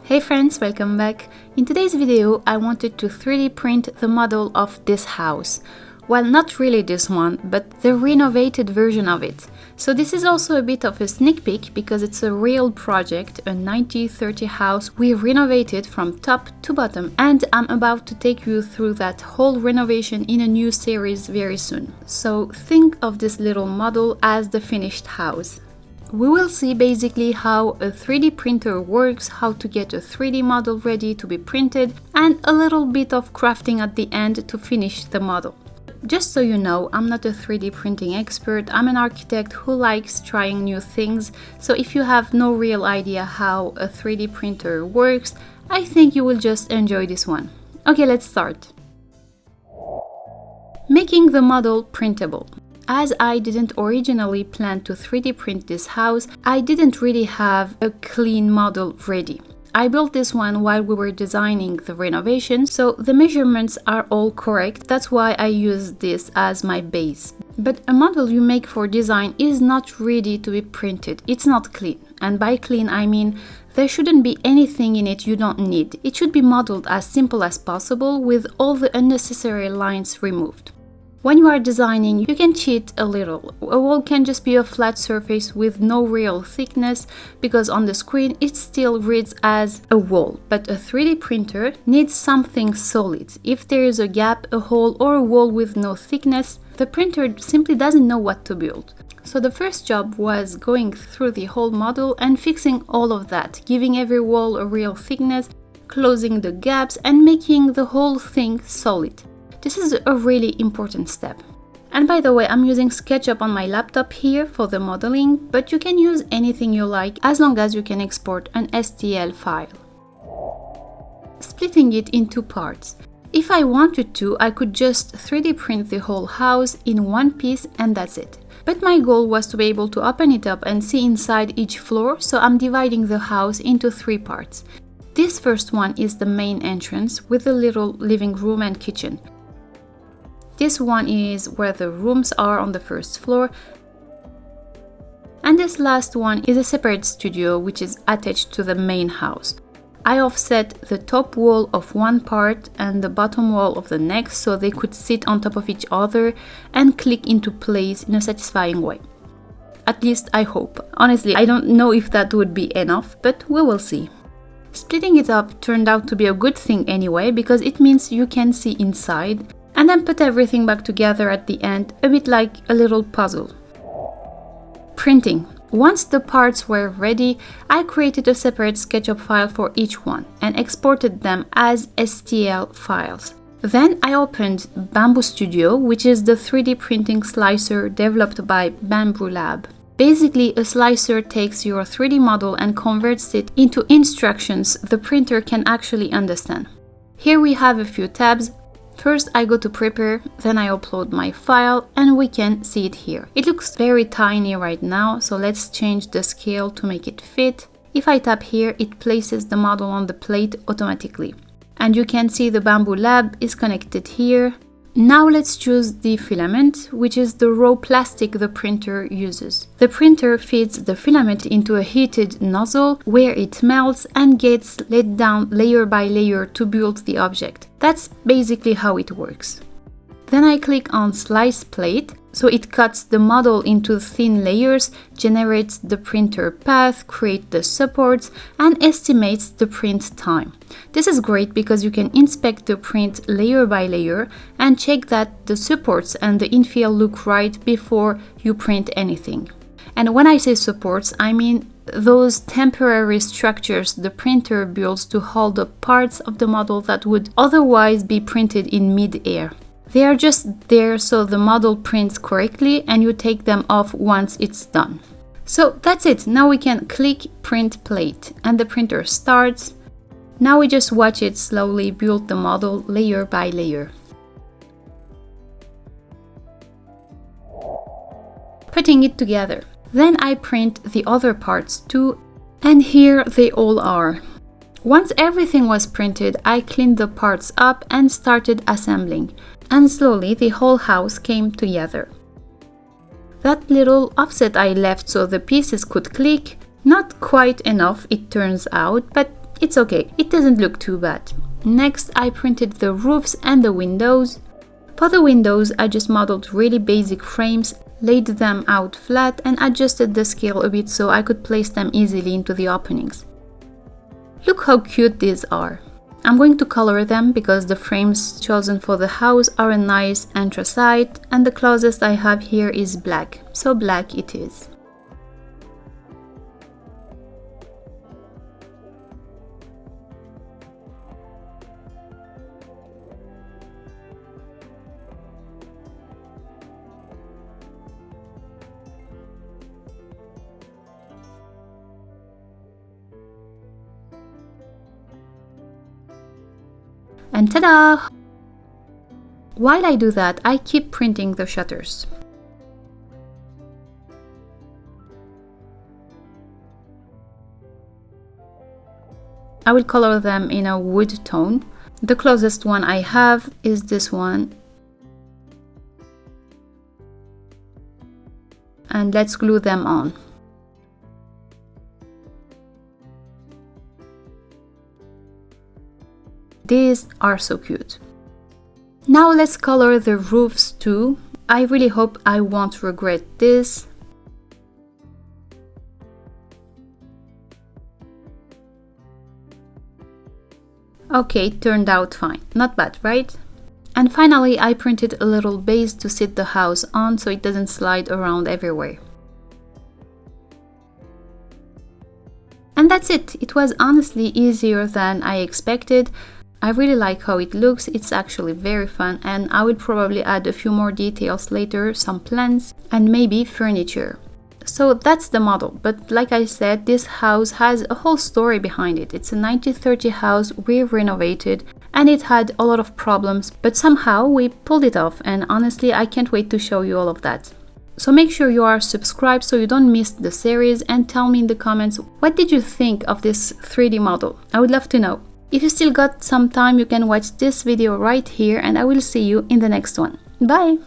Hey friends, welcome back. In today's video, I wanted to 3D print the model of this house. Well, not really this one, but the renovated version of it. So this is also a bit of a sneak peek because it's a real project, a 1930 house we renovated from top to bottom, and I'm about to take you through that whole renovation in a new series very soon. So think of this little model as the finished house. We will see basically how a 3D printer works, how to get a 3D model ready to be printed, and a little bit of crafting at the end to finish the model. Just so you know, I'm not a 3D printing expert, I'm an architect who likes trying new things, so if you have no real idea how a 3D printer works, I think you will just enjoy this one. Okay, let's start. Making the model printable. As I didn't originally plan to 3D print this house, I didn't really have a clean model ready. I built this one while we were designing the renovation, so the measurements are all correct. That's why I use this as my base. But a model you make for design is not ready to be printed. It's not clean. And by clean, I mean there shouldn't be anything in it you don't need. It should be modeled as simple as possible with all the unnecessary lines removed. When you are designing, you can cheat a little. A wall can just be a flat surface with no real thickness because on the screen it still reads as a wall. But a 3D printer needs something solid. If there is a gap, a hole, or a wall with no thickness, the printer simply doesn't know what to build. So the first job was going through the whole model and fixing all of that, giving every wall a real thickness, closing the gaps, and making the whole thing solid. This is a really important step. And by the way, I'm using SketchUp on my laptop here for the modeling, but you can use anything you like as long as you can export an STL file. Splitting it in two parts. If I wanted to, I could just 3D print the whole house in one piece and that's it. But my goal was to be able to open it up and see inside each floor, so I'm dividing the house into three parts. This first one is the main entrance with a little living room and kitchen. This one is where the rooms are on the first floor. And this last one is a separate studio which is attached to the main house. I offset the top wall of one part and the bottom wall of the next so they could sit on top of each other and click into place in a satisfying way. At least I hope. Honestly, I don't know if that would be enough, but we will see. Splitting it up turned out to be a good thing anyway because it means you can see inside, and then put everything back together at the end, a bit like a little puzzle. Printing. Once the parts were ready, I created a separate SketchUp file for each one and exported them as STL files. Then I opened Bamboo Studio, which is the 3D printing slicer developed by Bamboo Lab. Basically, a slicer takes your 3D model and converts it into instructions the printer can actually understand. Here we have a few tabs. First I go to prepare, then I upload my file and we can see it here. It looks very tiny right now, so let's change the scale to make it fit. If I tap here, it places the model on the plate automatically. And you can see the Bamboo Lab is connected here. Now let's choose the filament, which is the raw plastic the printer uses. The printer feeds the filament into a heated nozzle where it melts and gets let down layer by layer to build the object. That's basically how it works. Then I click on Slice Plate, so it cuts the model into thin layers, generates the printer path, creates the supports, and estimates the print time. This is great because you can inspect the print layer by layer and check that the supports and the infill look right before you print anything. And when I say supports, I mean those temporary structures the printer builds to hold up parts of the model that would otherwise be printed in mid-air. They are just there so the model prints correctly and you take them off once it's done. So that's it. Now we can click Print Plate and the printer starts. Now we just watch it slowly build the model layer by layer. Putting it together. Then I print the other parts too, and here they all are. Once everything was printed, I cleaned the parts up and started assembling, and slowly the whole house came together. That little offset I left so the pieces could click, not quite enough it turns out, but it's okay, it doesn't look too bad. Next, I printed the roofs and the windows. For the windows, I just modeled really basic frames, laid them out flat and adjusted the scale a bit so I could place them easily into the openings. Look how cute these are. I'm going to color them because the frames chosen for the house are a nice anthracite and the closest I have here is black, so black it is. And ta-da! While I do that, I keep printing the shutters. I will color them in a wood tone. The closest one I have is this one. And let's glue them on. These are so cute. Now let's color the roofs too. I really hope I won't regret this. Okay, it turned out fine. Not bad, right? And finally, I printed a little base to sit the house on so it doesn't slide around everywhere. And that's it. It was honestly easier than I expected. I really like how it looks, it's actually very fun, and I will probably add a few more details later, some plants and maybe furniture. So that's the model, but like I said, this house has a whole story behind it. It's a 1930 house we renovated and it had a lot of problems, but somehow we pulled it off, and honestly I can't wait to show you all of that. So make sure you are subscribed so you don't miss the series, and tell me in the comments what did you think of this 3D model. I would love to know. If you still got some time, you can watch this video right here, and I will see you in the next one. Bye!